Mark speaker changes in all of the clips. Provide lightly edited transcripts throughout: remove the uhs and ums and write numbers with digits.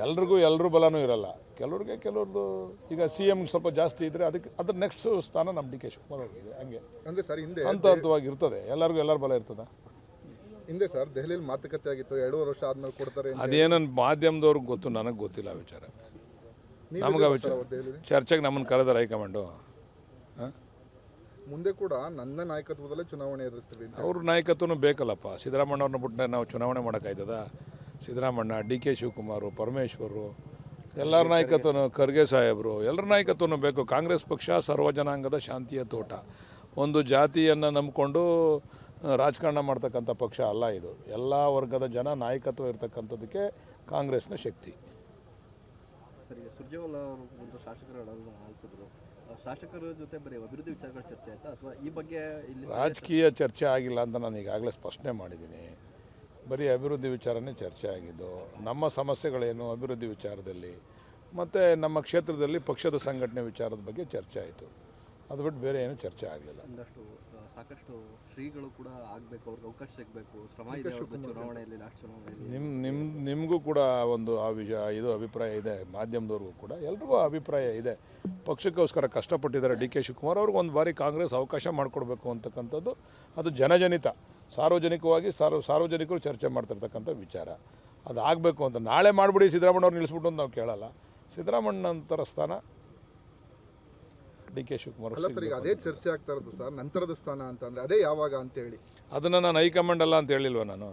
Speaker 1: ಎಲ್ರಿಗೂ ಎಲ್ಲರೂ ಬಲನೂ ಇರಲ್ಲ, ಕೆಲವ್ರದ್ದು ಈಗ ಸಿ ಎಮ್ಗೆ ಸ್ವಲ್ಪ ಜಾಸ್ತಿ ಇದ್ದರೆ ಅದ್ರ ನೆಕ್ಸ್ಟ್ ಸ್ಥಾನ ನಮ್ಮ ಡಿ ಕೆ ಶಿವಕುಮಾರ್ ಅವ್ರಿಗಿದೆ. ಹಂಗೆ
Speaker 2: ಅಂದರೆ ಸರ್ ಹಿಂದೆ
Speaker 1: ಹಂತವಾಗಿ ಇರ್ತದೆ, ಎಲ್ಲರ ಬಲ ಇರ್ತದೆ.
Speaker 2: ಹಿಂದೆ ಸರ್ ದೆಹಲಿಯಲ್ಲಿ ಮಾತುಕತೆ ಆಗಿತ್ತು, 2.5 ವರ್ಷ ಆದ್ಮೇಲೆ ಕೊಡ್ತಾರೆ.
Speaker 1: ಅದೇನನ್ನು ಮಾಧ್ಯಮದವ್ರಿಗೆ ಗೊತ್ತು, ನನಗೆ ಗೊತ್ತಿಲ್ಲ ಆ ವಿಚಾರ. ನಮ್ಗೆ ಆ ವಿಚಾರ ಚರ್ಚೆಗೆ ನಮ್ಮನ್ನು ಕರೆದಾರೆ ಹೈಕಮಾಂಡು.
Speaker 2: ಮುಂದೆ ಕೂಡ ನನ್ನ ನಾಯಕತ್ವದಲ್ಲೇ ಚುನಾವಣೆ ಎದುರಿಸ್ತೀವಿ.
Speaker 1: ಅವ್ರ ನಾಯಕತ್ವನೂ ಬೇಕಲ್ಲಪ್ಪ. ಸಿದ್ದರಾಮಣ್ಣವ್ರನ್ನ ಬಿಟ್ಟರೆ ನಾವು ಚುನಾವಣೆ ಮಾಡೋಕ್ಕಾಯ್ತದ? ಸಿದ್ದರಾಮಣ್ಣ, ಡಿ ಕೆ ಶಿವಕುಮಾರ್, ಪರಮೇಶ್ವರು, ಎಲ್ಲರ ನಾಯಕತ್ವನೂ, ಖರ್ಗೆ ಸಾಹೇಬರು, ಎಲ್ಲರ ನಾಯಕತ್ವನೂ ಬೇಕು. ಕಾಂಗ್ರೆಸ್ ಪಕ್ಷ ಸರ್ವಜನಾಂಗದ ಶಾಂತಿಯ ತೋಟ. ಒಂದು ಜಾತಿಯನ್ನು ನಂಬಿಕೊಂಡು ರಾಜಕಾರಣ ಮಾಡ್ತಕ್ಕಂಥ ಪಕ್ಷ ಅಲ್ಲ ಇದು. ಎಲ್ಲ ವರ್ಗದ ಜನ ನಾಯಕತ್ವ ಇರ್ತಕ್ಕಂಥದ್ದಕ್ಕೆ ಕಾಂಗ್ರೆಸ್ನ ಶಕ್ತಿ.
Speaker 3: ಸರಿ, ಸುರ್ಜೇವಾಲಾ ಅವರು ಒಂದು ಶಾಸಕರು ಆಲಿಸಿದ್ರು. ಶಾಸಕರ ಜೊತೆ ಬರೀ ಅಭಿವೃದ್ಧಿ ವಿಚಾರಗಳ ಚರ್ಚೆ ಆಯಿತಾ, ಅಥವಾ ಈ ಬಗ್ಗೆ ಇಲ್ಲಿ
Speaker 1: ರಾಜಕೀಯ ಚರ್ಚೆ ಆಗಿಲ್ಲ ಅಂತ ನಾನು ಈಗಾಗಲೇ ಸ್ಪಷ್ಟನೆ ಮಾಡಿದ್ದೀನಿ. ಬರೀ ಅಭಿವೃದ್ಧಿ ವಿಚಾರನೇ ಚರ್ಚೆ ಆಗಿದ್ದು. ನಮ್ಮ ಸಮಸ್ಯೆಗಳೇನು ಅಭಿವೃದ್ಧಿ ವಿಚಾರದಲ್ಲಿ ಮತ್ತು ನಮ್ಮ ಕ್ಷೇತ್ರದಲ್ಲಿ ಪಕ್ಷದ ಸಂಘಟನೆ ವಿಚಾರದ ಬಗ್ಗೆ ಚರ್ಚೆ ಆಯಿತು. ಅದು ಬಿಟ್ಟು ಬೇರೆ ಏನು ಚರ್ಚೆ ಆಗಲಿಲ್ಲ.
Speaker 3: ಸಾಕಷ್ಟು ಶ್ರೀಗಳು ಕೂಡ ಆಗಬೇಕು, ಅವ್ರಿಗೆ ಅವಕಾಶ ಸಿಗಬೇಕು, ಶ್ರಮ ಇದೆ ಚುನಾವಣೆಯಲ್ಲಿ, ಲಾಸ್ಟ್ ಚುನಾವಣೆಯಲ್ಲಿ.
Speaker 1: ನಿಮಗೂ ಕೂಡ ಒಂದು ಇದು ಅಭಿಪ್ರಾಯ ಇದೆ, ಮಾಧ್ಯಮದವ್ರಿಗೂ ಕೂಡ ಎಲ್ರಿಗೂ ಅಭಿಪ್ರಾಯ ಇದೆ. ಪಕ್ಷಕ್ಕೋಸ್ಕರ ಕಷ್ಟಪಟ್ಟಿದ್ದಾರೆ ಡಿ ಕೆ ಶಿವಕುಮಾರ್ ಅವ್ರಿಗೆ. ಒಂದು ಬಾರಿ ಕಾಂಗ್ರೆಸ್ ಅವಕಾಶ ಮಾಡಿಕೊಡ್ಬೇಕು ಅಂತಕ್ಕಂಥದ್ದು ಅದು ಜನಜನಿತ, ಸಾರ್ವಜನಿಕವಾಗಿ ಸಾರ್ವಜನಿಕರು ಚರ್ಚೆ ಮಾಡ್ತಿರ್ತಕ್ಕಂಥ ವಿಚಾರ. ಅದು ಆಗಬೇಕು ಅಂತ ನಾಳೆ ಮಾಡಿಬಿಡಿ ಸಿದ್ದರಾಮಣ್ಣವ್ರು ನಿಲ್ಲಿಸ್ಬಿಟ್ಟು ಅಂತ ನಾವು ಕೇಳಲ್ಲ. ಸಿದ್ದರಾಮಣ್ಣ ನಂತರ ಸ್ಥಾನ ಡಿ ಕೆ ಶಿವಕುಮಾರ್.
Speaker 2: ಅದೇ ಚರ್ಚೆ ಆಗ್ತಾ ಇರೋದು ಸರ್, ನಂತರದ ಸ್ಥಾನ ಅಂತಂದರೆ ಅದೇ ಯಾವಾಗ ಅಂತ ಹೇಳಿ.
Speaker 1: ಅದನ್ನು ನಾನು ಹೈಕಮಾಂಡ್ ಅಲ್ಲ ಅಂತ ಹೇಳಿಲ್ವ ನಾನು?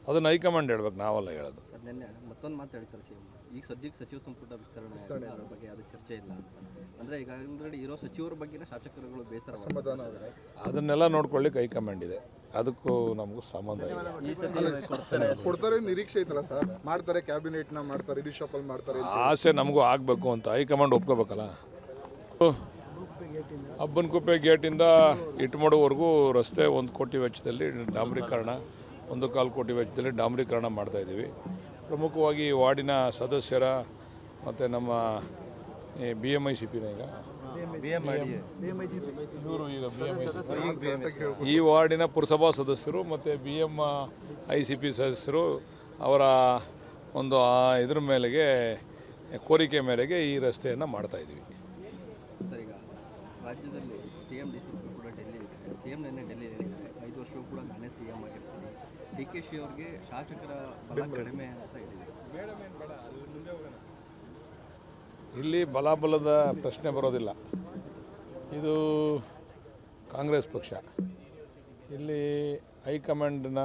Speaker 1: ಅದನ್ನು ಹೈಕಮಾಂಡ್ ಹೇಳ್ಬೇಕು, ನಾವಲ್ಲ ಹೇಳೋದು.
Speaker 3: ಸರ್, ನಿನ್ನೆ ಮತ್ತೊಂದು ಮಾತು ಹೇಳ್ತಾರೆ ಸಿ ಎಂ, ಈಗ ಸದ್ಯಕ್ಕೆ ಸಚಿವ ಸಂಪುಟ ವಿಸ್ತರಣೆ ಅದ್ರ ಬಗ್ಗೆ ಅದು ಚರ್ಚೆ ಇಲ್ಲ ಅಂದರೆ ಈಗ ಆಲ್ರೆಡಿ ಇರೋ ಸಚಿವರ ಬಗ್ಗೆ ಶಾಸಕರುಗಳು ಬೇಸರ
Speaker 2: ಸಮಾಧಾನ.
Speaker 1: ಅದನ್ನೆಲ್ಲ ನೋಡ್ಕೊಳ್ಳಿಕ್ಕೆ ಹೈಕಮಾಂಡ್ ಇದೆ, ಅದಕ್ಕೂ ನಮಗೂ ಸಂಬಂಧ ಇಲ್ಲ.
Speaker 2: ಕೊಡ್ತಾರೆ ನಿರೀಕ್ಷೆ ಐತಲ್ಲ ಸರ್, ಮಾಡ್ತಾರೆ, ಕ್ಯಾಬಿನೆಟ್ನ ಮಾಡ್ತಾರೆ, ರಿಶಫಲ್ ಮಾಡ್ತಾರೆ.
Speaker 1: ಆಸೆ ನಮಗೂ ಆಗಬೇಕು ಅಂತ ಹೈಕಮಾಂಡ್ ಒಪ್ಕೋಬೇಕಲ್ಲ. ಅಬ್ಬನಕುಪ್ಪೆ ಗೇಟಿಂದ ಇಟ್ಮಡುವರೆಗೂ ರಸ್ತೆ 1 ಕೋಟಿ ವೆಚ್ಚದಲ್ಲಿ ಡಾಂಬರೀಕರಣ, 1.25 ಕೋಟಿ ವೆಚ್ಚದಲ್ಲಿ ಡಾಂಬರೀಕರಣ ಮಾಡ್ತಾಯಿದ್ದೀವಿ. ಪ್ರಮುಖವಾಗಿ ವಾರ್ಡಿನ ಸದಸ್ಯರ ಮತ್ತು ನಮ್ಮ BMICPನ ಈ ವಾರ್ಡಿನ ಪುರಸಭಾ ಸದಸ್ಯರು ಮತ್ತು BMICP ಸದಸ್ಯರು ಅವರ ಒಂದು ಇದ್ರ ಮೇಲೆಗೆ ಕೋರಿಕೆ ಮೇರೆಗೆ ಈ ರಸ್ತೆಯನ್ನು ಮಾಡ್ತಾಯಿದ್ದೀವಿ.
Speaker 3: ಸರ್, ಈಗ ರಾಜ್ಯದಲ್ಲಿ CM DCP ಕೂಡ ಡೆಲ್ಲಿ ಇದೆ. CM ನಿನ್ನೆ ಡೆಲ್ಲಿ 5 ವರ್ಷವೂ ಕೂಡ ನಾನೇ CM ಆಗಿರ್ತೀನಿ. DKC ಅವ್ರಿಗೆ ಶಾಸಕರ ಬಲ ಕಡಿಮೆ ಅಂತ ಹೇಳಿದ್ದಾರೆ.
Speaker 1: ಇಲ್ಲಿ ಬಲಾಬಲದ ಪ್ರಶ್ನೆ ಬರೋದಿಲ್ಲ. ಇದು ಕಾಂಗ್ರೆಸ್ ಪಕ್ಷ, ಇಲ್ಲಿ ಹೈಕಮಾಂಡ್ನ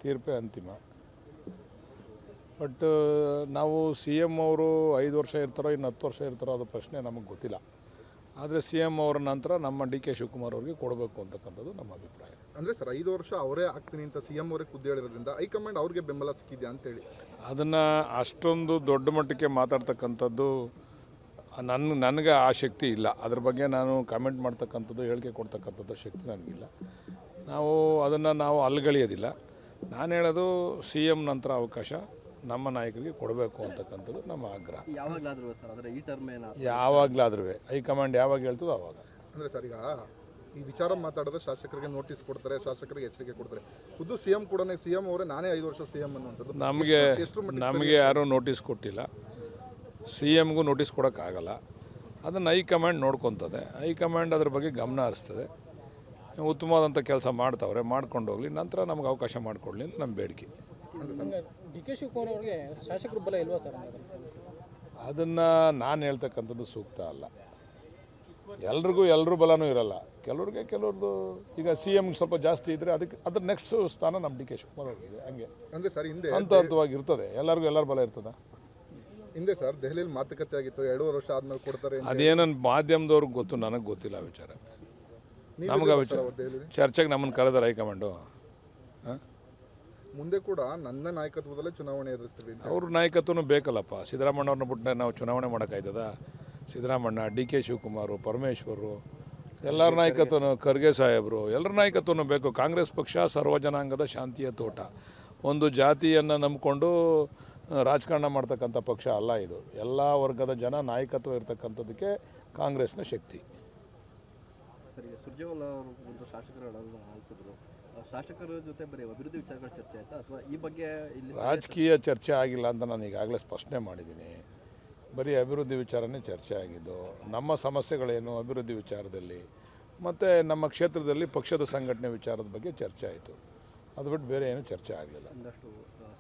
Speaker 1: ತೀರ್ಪೇ ಅಂತಿಮ. ಬಟ್ ನಾವು CM ಅವರು 5 ವರ್ಷ ಇರ್ತಾರೋ ಇನ್ನು 10 ವರ್ಷ ಇರ್ತಾರೋ ಅದು ಪ್ರಶ್ನೆ ನಮಗೆ ಗೊತ್ತಿಲ್ಲ. ಆದರೆ CM ಅವರ ನಂತರ ನಮ್ಮ ಡಿ ಕೆ ಶಿವಕುಮಾರ್ ಅವ್ರಿಗೆ ಕೊಡಬೇಕು ಅಂತಕ್ಕಂಥದ್ದು ನಮ್ಮ ಅಭಿಪ್ರಾಯ.
Speaker 2: ಅಂದರೆ ಸರ್ 5 ವರ್ಷ ಅವರೇ ಆಗ್ತೀನಿ ಅಂತ CM ಅವರಿಗೆ ಖುದ್ದು ಹೇಳಿರೋದ್ರಿಂದ ಹೈಕಮಾಂಡ್ ಅವ್ರಿಗೆ ಬೆಂಬಲ ಸಿಕ್ಕಿದೆಯಾ ಅಂತೇಳಿ
Speaker 1: ಅದನ್ನು ಅಷ್ಟೊಂದು ದೊಡ್ಡ ಮಟ್ಟಕ್ಕೆ ಮಾತಾಡ್ತಕ್ಕಂಥದ್ದು ನನಗೆ ಆ ಶಕ್ತಿ ಇಲ್ಲ. ಅದ್ರ ಬಗ್ಗೆ ನಾನು ಕಾಮೆಂಟ್ ಮಾಡ್ತಕ್ಕಂಥದ್ದು, ಹೇಳಿಕೆ ಕೊಡ್ತಕ್ಕಂಥದ್ದು ಶಕ್ತಿ ನನಗಿಲ್ಲ. ನಾವು ಅಲ್ಗಳಿಯೋದಿಲ್ಲ. ನಾನು ಹೇಳೋದು CM ನಂತರ ಅವಕಾಶ ನಮ್ಮ ನಾಯಕರಿಗೆ ಕೊಡಬೇಕು ಅಂತಕ್ಕಂಥದ್ದು ನಮ್ಮ ಆಗ್ರಹ.
Speaker 3: ಯಾವಾಗಲಾದರೂ ಸರ್, ಆದರೆ ಈ ಟರ್ಮ್
Speaker 1: ಯಾವಾಗಲಾದ್ರೂ ಹೈಕಮಾಂಡ್ ಯಾವಾಗ ಹೇಳ್ತದೋ ಆವಾಗ.
Speaker 2: ಅಂದರೆ ಸರ್, ಈಗ ಈ ವಿಚಾರ ಮಾತಾಡಿದ್ರೆ ಶಾಸಕರಿಗೆ ನೋಟಿಸ್ ಕೊಡ್ತಾರೆ, ಶಾಸಕರಿಗೆ ಎಚ್ಚರಿಕೆ ಕೊಡ್ತಾರೆ. ಖುದ್ದು CM ಕೂಡ CM ಅವರೇ ನಾನೇ 5 ವರ್ಷ CM ಅನ್ನುವಂಥದ್ದು
Speaker 1: ನಮಗೆ ಯಾರೂ ನೋಟಿಸ್ ಕೊಟ್ಟಿಲ್ಲ. CMಗೂ ನೋಟಿಸ್ ಕೊಡೋಕ್ಕಾಗಲ್ಲ. ಅದನ್ನು ಹೈಕಮಾಂಡ್ ನೋಡ್ಕೊತದೆ. ಹೈಕಮಾಂಡ್ ಅದ್ರ ಬಗ್ಗೆ ಗಮನ ಹರಿಸ್ತದೆ. ಉತ್ತಮವಾದಂಥ ಕೆಲಸ ಮಾಡ್ತಾವ್ರೆ, ಮಾಡ್ಕೊಂಡು ಹೋಗಲಿ, ನಂತರ ನಮ್ಗೆ ಅವಕಾಶ ಮಾಡಿಕೊಡ್ಲಿ ಅಂತ ನಮ್ಮ ಬೇಡಿಕೆ.
Speaker 4: ಡಿ ಕೆ ಶಿವಕುಮಾರ್ ಅವ್ರಿಗೆ ಶಾಸಕರು ಬಲ ಇಲ್ವಾ ಸರ್?
Speaker 1: ಅದನ್ನು ನಾನು ಹೇಳ್ತಕ್ಕಂಥದ್ದು ಸೂಕ್ತ ಅಲ್ಲ. ಎಲ್ಲರೂ ಬಲನೂ ಇರಲ್ಲ, ಕೆಲವ್ರದ್ದು ಈಗ CMಗೆ ಸ್ವಲ್ಪ ಜಾಸ್ತಿ ಇದ್ದರೆ ಅದ್ರ ನೆಕ್ಸ್ಟ್ ಸ್ಥಾನ ನಮ್ಮ ಡಿ ಕೆ ಶಿವಕುಮಾರ್ ಅವ್ರಿಗಿದೆ. ಹಂಗೆ
Speaker 2: ಅಂದರೆ ಸರ್ ಹಿಂದೆ
Speaker 1: ಹಂತವಾಗಿ ಇರ್ತದೆ, ಎಲ್ಲರ ಬಲ ಇರ್ತದೆ.
Speaker 2: ಹಿಂದೆ ಸರ್ ದೆಹಲಿಯಲ್ಲಿ ಮಾತುಕತೆ ಆಗಿತ್ತು, 2.5 ವರ್ಷ ಆದ್ಮೇಲೆ ಕೊಡ್ತಾರೆ.
Speaker 1: ಅದೇನನ್ನು ಮಾಧ್ಯಮದವ್ರಿಗೆ ಗೊತ್ತು, ನನಗೆ ಗೊತ್ತಿಲ್ಲ ಆ ವಿಚಾರ. ನಮ್ಗೆ ಆ ವಿಚಾರ ಚರ್ಚೆಗೆ ನಮ್ಮನ್ನು ಕರೆದಾರೆ ಹೈಕಮಾಂಡು.
Speaker 2: ಮುಂದೆ ಕೂಡ ನನ್ನ ನಾಯಕತ್ವದಲ್ಲೇ ಚುನಾವಣೆ ಎದುರಿಸ್ತೀವಿ.
Speaker 1: ಅವ್ರ ನಾಯಕತ್ವನೂ ಬೇಕಲ್ಲಪ್ಪ. ಸಿದ್ದರಾಮಣ್ಣವ್ರನ್ನ ಬಿಟ್ಟರೆ ನಾವು ಚುನಾವಣೆ ಮಾಡೋಕ್ಕಾಯ್ತದ? ಸಿದ್ದರಾಮಣ್ಣ, ಡಿ ಕೆ ಶಿವಕುಮಾರ್, ಪರಮೇಶ್ವರು, ಎಲ್ಲರ ನಾಯಕತ್ವನೂ, ಖರ್ಗೆ ಸಾಹೇಬರು, ಎಲ್ಲರ ನಾಯಕತ್ವನೂ ಬೇಕು. ಕಾಂಗ್ರೆಸ್ ಪಕ್ಷ ಸರ್ವಜನಾಂಗದ ಶಾಂತಿಯ ತೋಟ. ಒಂದು ಜಾತಿಯನ್ನು ನಂಬಿಕೊಂಡು ರಾಜಕಾರಣ ಮಾಡ್ತಕ್ಕಂಥ ಪಕ್ಷ ಅಲ್ಲ ಇದು. ಎಲ್ಲ ವರ್ಗದ ಜನ ನಾಯಕತ್ವ ಇರ್ತಕ್ಕಂಥದ್ದಕ್ಕೆ ಕಾಂಗ್ರೆಸ್ನ ಶಕ್ತಿ.
Speaker 3: ಸರಿ, ಸುರ್ಜೇವಾಲಾ ಅವರು ಒಂದು ಶಾಸಕರು ಆಲಿಸಿದ್ರು. ಶಾಸಕರ ಜೊತೆ ಬರೀ ಅಭಿವೃದ್ಧಿ ವಿಚಾರಗಳ ಚರ್ಚೆ ಆಯ್ತಾ ಅಥವಾ ಈ ಬಗ್ಗೆ ಇಲ್ಲಿ
Speaker 1: ರಾಜಕೀಯ ಚರ್ಚೆ ಆಗಿಲ್ಲ ಅಂತ ನಾನು ಈಗಾಗಲೇ ಸ್ಪಷ್ಟನೆ ಮಾಡಿದ್ದೀನಿ. ಬರೀ ಅಭಿವೃದ್ಧಿ ವಿಚಾರನೇ ಚರ್ಚೆ ಆಗಿದ್ದು. ನಮ್ಮ ಸಮಸ್ಯೆಗಳೇನು ಅಭಿವೃದ್ಧಿ ವಿಚಾರದಲ್ಲಿ ಮತ್ತು ನಮ್ಮ ಕ್ಷೇತ್ರದಲ್ಲಿ ಪಕ್ಷದ ಸಂಘಟನೆ ವಿಚಾರದ ಬಗ್ಗೆ ಚರ್ಚೆ ಆಯಿತು. ಅದು ಬಿಟ್ಟು ಬೇರೆ ಏನೂ ಚರ್ಚೆ ಆಗಲಿಲ್ಲ.
Speaker 3: ಒಂದಷ್ಟು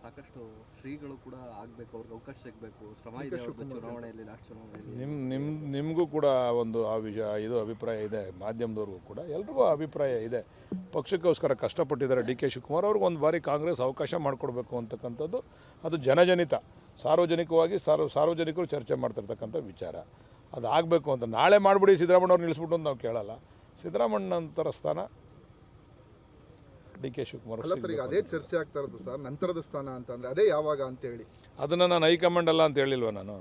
Speaker 3: ಸಾಕಷ್ಟು ಶ್ರೀಗಳು ಕೂಡ ಆಗಬೇಕು, ಅವ್ರಿಗೆ ಅವಕಾಶ ಸಿಗಬೇಕು, ಶ್ರಮ ಇದೆ ಅವ್ರದ್ದು ಚುನಾವಣೆಯಲ್ಲಿ, ಲಾಸ್ಟ್ ಚುನಾವಣೆಯಲ್ಲಿ.
Speaker 1: ನಿಮಗೂ ಕೂಡ ಒಂದು ಇದು ಅಭಿಪ್ರಾಯ ಇದೆ, ಮಾಧ್ಯಮದವ್ರಿಗೂ ಕೂಡ ಎಲ್ರಿಗೂ ಅಭಿಪ್ರಾಯ ಇದೆ. ಪಕ್ಷಕ್ಕೋಸ್ಕರ ಕಷ್ಟಪಟ್ಟಿದ್ದಾರೆ ಡಿ ಕೆ ಶಿವಕುಮಾರ್ ಅವ್ರಿಗೆ ಒಂದು ಬಾರಿ ಕಾಂಗ್ರೆಸ್ ಅವಕಾಶ ಮಾಡಿಕೊಡ್ಬೇಕು ಅಂತಕ್ಕಂಥದ್ದು ಅದು ಜನಜನಿತ, ಸಾರ್ವಜನಿಕವಾಗಿ ಸಾರ್ವಜನಿಕರು ಚರ್ಚೆ ಮಾಡ್ತಿರ್ತಕ್ಕಂಥ ವಿಚಾರ. ಅದು ಆಗಬೇಕು ಅಂತ ನಾಳೆ ಮಾಡಿಬಿಡಿ ಸಿದ್ದರಾಮಯ್ಯವ್ರು ನಿಲ್ಲಿಸ್ಬಿಟ್ಟು ಅಂತ ನಾವು ಕೇಳಲ್ಲ. ಸಿದ್ದರಾಮಯ್ಯ ನಂತರ ಸ್ಥಾನ ಡಿ ಕೆ ಶಿವಕುಮಾರ್.
Speaker 2: ಅಲ್ಲ ಸರ್, ಈಗ ಅದೇ ಚರ್ಚೆ ಆಗ್ತಾ ಇರೋದು ಸರ್, ನಂತರದ ಸ್ಥಾನ ಅಂತಂದ್ರೆ ಅದೇ ಯಾವಾಗ ಅಂತ ಹೇಳಿ.
Speaker 1: ಅದನ್ನು ನಾನು ಹೈಕಮಾಂಡ್ ಅಲ್ಲ ಅಂತ ಹೇಳಿಲ್ವ ನಾನು,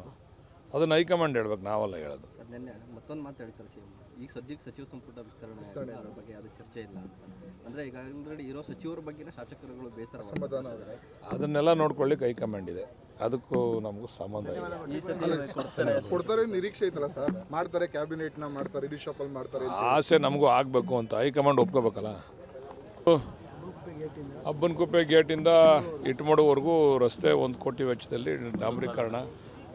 Speaker 1: ಅದನ್ನು ಹೈಕಮಾಂಡ್ ಹೇಳ್ಬೇಕು, ನಾವಲ್ಲ ಹೇಳೋದು.
Speaker 3: ಸರ್ ನಿನ್ನೆ ಮತ್ತೊಂದು ಮಾತು ಹೇಳ್ತಾರೆ ಸಿಎಂ, ಈಗ ಸದ್ಯಕ್ಕೆ ಸಚಿವ ಸಂಪುಟ ವಿಸ್ತರಣೆ ಆಗಿದೆ, ಅದ್ರ ಬಗ್ಗೆ ಅದು ಚರ್ಚೆ ಇಲ್ಲ ಅಂತ. ಅಂದರೆ ಈಗ ಆಲ್ರೆಡಿ ಇರೋ ಸಚಿವರ ಬಗ್ಗೆನೇ ಶಾಸಕರುಗಳು ಬೇಸರ
Speaker 2: ಸಮಾಧಾನ ಆಗಿದೆ.
Speaker 1: ಅದನ್ನೆಲ್ಲ ನೋಡ್ಕೊಳ್ಳಿಕ್ಕೆ ಹೈಕಮಾಂಡ್ ಇದೆ, ಅದಕ್ಕೂ ನಮಗೂ ಸಂಬಂಧ ಇಲ್ಲ.
Speaker 3: ಈ ಸದ್ಯ
Speaker 2: ಕೊಡ್ತಾರೆ ನಿರೀಕ್ಷೆ ಐತಲ್ಲ ಸರ್, ಮಾಡ್ತಾರೆ ಕ್ಯಾಬಿನೆಟ್ನ ಮಾಡ್ತಾರೆ, ರಿಶಫಲ್ ಮಾಡ್ತಾರೆ.
Speaker 1: ಆಸೆ ನಮಗೂ ಆಗಬೇಕು ಅಂತ ಹೈಕಮಾಂಡ್ ಒಪ್ಕೋಬೇಕಲ್ಲ. ಅಬ್ಬನಕುಪ್ಪೆ ಗೇಟಿಂದ ಇಟ್ಮಡುವರೆಗೂ ರಸ್ತೆ 1 ಕೋಟಿ ವೆಚ್ಚದಲ್ಲಿ ಡಾಂಬರೀಕರಣ,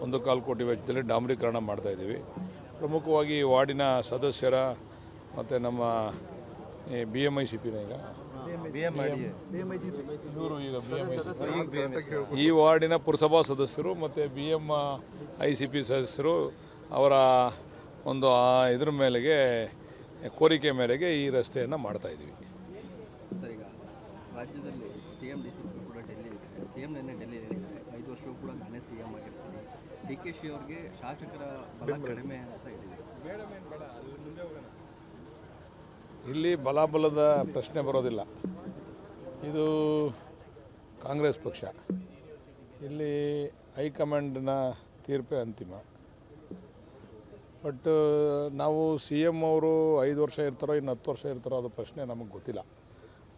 Speaker 1: 1.25 ಕೋಟಿ ವೆಚ್ಚದಲ್ಲಿ ಡಾಂಬರೀಕರಣ ಮಾಡ್ತಾಯಿದ್ದೀವಿ. ಪ್ರಮುಖವಾಗಿ ಈ ವಾರ್ಡಿನ ಸದಸ್ಯರ ಮತ್ತು ನಮ್ಮ BMICPನ ಈ ವಾರ್ಡಿನ ಪುರಸಭಾ ಸದಸ್ಯರು ಮತ್ತು BMICP ಸದಸ್ಯರು ಅವರ ಒಂದು ಇದ್ರ ಮೇಲೆಗೆ ಕೋರಿಕೆ ಮೇರೆಗೆ ಈ ರಸ್ತೆಯನ್ನು ಮಾಡ್ತಾಯಿದ್ದೀವಿ.
Speaker 3: ಸರ್ ಈಗ ರಾಜ್ಯದಲ್ಲಿ CM DCP ಕೂಡ ಡೆಲ್ಲಿ ಇದೆ. CM ನಿನ್ನೆ ಡೆಲ್ಲಿ ಹೇಳಿದ್ದಾರೆ, 5 ವರ್ಷವೂ ಕೂಡ ನಾನೇ CM ಆಗಿರ್ತೀನಿ. DKC ಅವ್ರಿಗೆ ಶಾಸಕರ ಬಲ ಕಡಿಮೆ ಅಂತ ಹೇಳಿದ್ದಾರೆ.
Speaker 1: ಇಲ್ಲಿ ಬಲಾಬಲದ ಪ್ರಶ್ನೆ ಬರೋದಿಲ್ಲ. ಇದು ಕಾಂಗ್ರೆಸ್ ಪಕ್ಷ, ಇಲ್ಲಿ ಹೈಕಮಾಂಡ್ನ ತೀರ್ಪೇ ಅಂತಿಮ. ಬಟ್ ನಾವು CM ಅವರು 5 ವರ್ಷ ಇರ್ತಾರೋ ಇನ್ನು 10 ವರ್ಷ ಇರ್ತಾರೋ ಅದು ಪ್ರಶ್ನೆ ನಮಗೆ ಗೊತ್ತಿಲ್ಲ.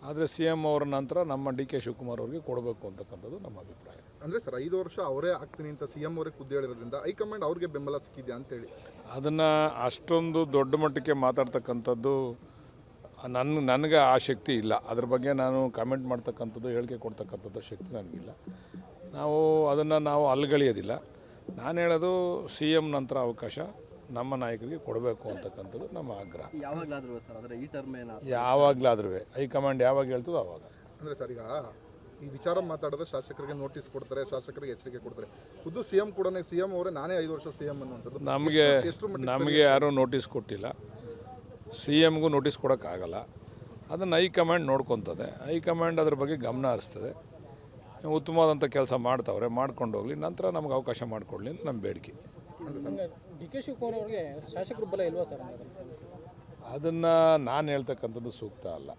Speaker 1: ಆದರೆ CM ಅವರ ನಂತರ ನಮ್ಮ ಡಿ ಕೆ ಶಿವಕುಮಾರ್ ಅವ್ರಿಗೆ ಕೊಡಬೇಕು ಅಂತಕ್ಕಂಥದ್ದು ನಮ್ಮ ಅಭಿಪ್ರಾಯ.
Speaker 2: ಅಂದರೆ ಸರ್ 5 ವರ್ಷ ಅವರೇ ಆಗ್ತೀನಿ ಅಂತ CM ಅವರೇ ಖುದ್ದು ಹೇಳಿರೋದ್ರಿಂದ ಹೈಕಮಾಂಡ್ ಅವ್ರಿಗೆ ಬೆಂಬಲ ಸಿಕ್ಕಿದೆಯಾ ಅಂತೇಳಿ
Speaker 1: ಅದನ್ನು ಅಷ್ಟೊಂದು ದೊಡ್ಡ ಮಟ್ಟಕ್ಕೆ ಮಾತಾಡ್ತಕ್ಕಂಥದ್ದು ನನಗೆ ಆ ಶಕ್ತಿ ಇಲ್ಲ. ಅದ್ರ ಬಗ್ಗೆ ನಾನು ಕಾಮೆಂಟ್ ಮಾಡ್ತಕ್ಕಂಥದ್ದು, ಹೇಳಿಕೆ ಕೊಡ್ತಕ್ಕಂಥದ್ದು ಶಕ್ತಿ ನನಗಿಲ್ಲ. ನಾವು ಅಲ್ಗಳಿಯೋದಿಲ್ಲ. ನಾನು ಹೇಳೋದು CM ನಂತರ ಅವಕಾಶ ನಮ್ಮ ನಾಯಕರಿಗೆ ಕೊಡಬೇಕು ಅಂತಕ್ಕಂಥದ್ದು ನಮ್ಮ ಆಗ್ರಹ.
Speaker 3: ಯಾವಾಗಲಾದರೂ ಸರ್, ಆದರೆ ಈ ಟರ್ಮ್
Speaker 1: ಯಾವಾಗಲಾದ್ರೂ ಹೈಕಮಾಂಡ್ ಯಾವಾಗ ಹೇಳ್ತದೋ ಆವಾಗ.
Speaker 2: ಅಂದರೆ ಸರ್, ಈಗ ಈ ವಿಚಾರ ಮಾತಾಡಿದ್ರೆ ಶಾಸಕರಿಗೆ ನೋಟಿಸ್ ಕೊಡ್ತಾರೆ, ಶಾಸಕರಿಗೆ ಎಚ್ಚರಿಕೆ ಕೊಡ್ತಾರೆ. ಖುದ್ದು CM ಕೂಡ CM ಅವರೇ ನಾನೇ 5 ವರ್ಷ CM ಅನ್ನುವಂಥದ್ದು
Speaker 1: ನಮಗೆ ಯಾರೂ ನೋಟಿಸ್ ಕೊಟ್ಟಿಲ್ಲ. CMಗೂ ನೋಟಿಸ್ ಕೊಡೋಕ್ಕಾಗಲ್ಲ. ಅದನ್ನು ಹೈಕಮಾಂಡ್ ನೋಡ್ಕೊತದೆ. ಹೈಕಮಾಂಡ್ ಅದ್ರ ಬಗ್ಗೆ ಗಮನ ಹರಿಸ್ತದೆ. ಉತ್ತಮವಾದಂಥ ಕೆಲಸ ಮಾಡ್ತಾವ್ರೆ, ಮಾಡ್ಕೊಂಡು ಹೋಗಲಿ, ನಂತರ ನಮ್ಗೆ ಅವಕಾಶ ಮಾಡಿಕೊಡ್ಲಿ ಅಂತ ನಮ್ಮ ಬೇಡಿಕೆ.
Speaker 4: ಡಿ ಕೆ ಶಿವಕುಮಾರ್ ಅವ್ರಿಗೆ ಶಾಸಕರ ಬಲ ಇಲ್ವಾ ಸರ್?
Speaker 1: ಅದನ್ನು ನಾನು ಹೇಳ್ತಕ್ಕಂಥದ್ದು ಸೂಕ್ತ ಅಲ್ಲ.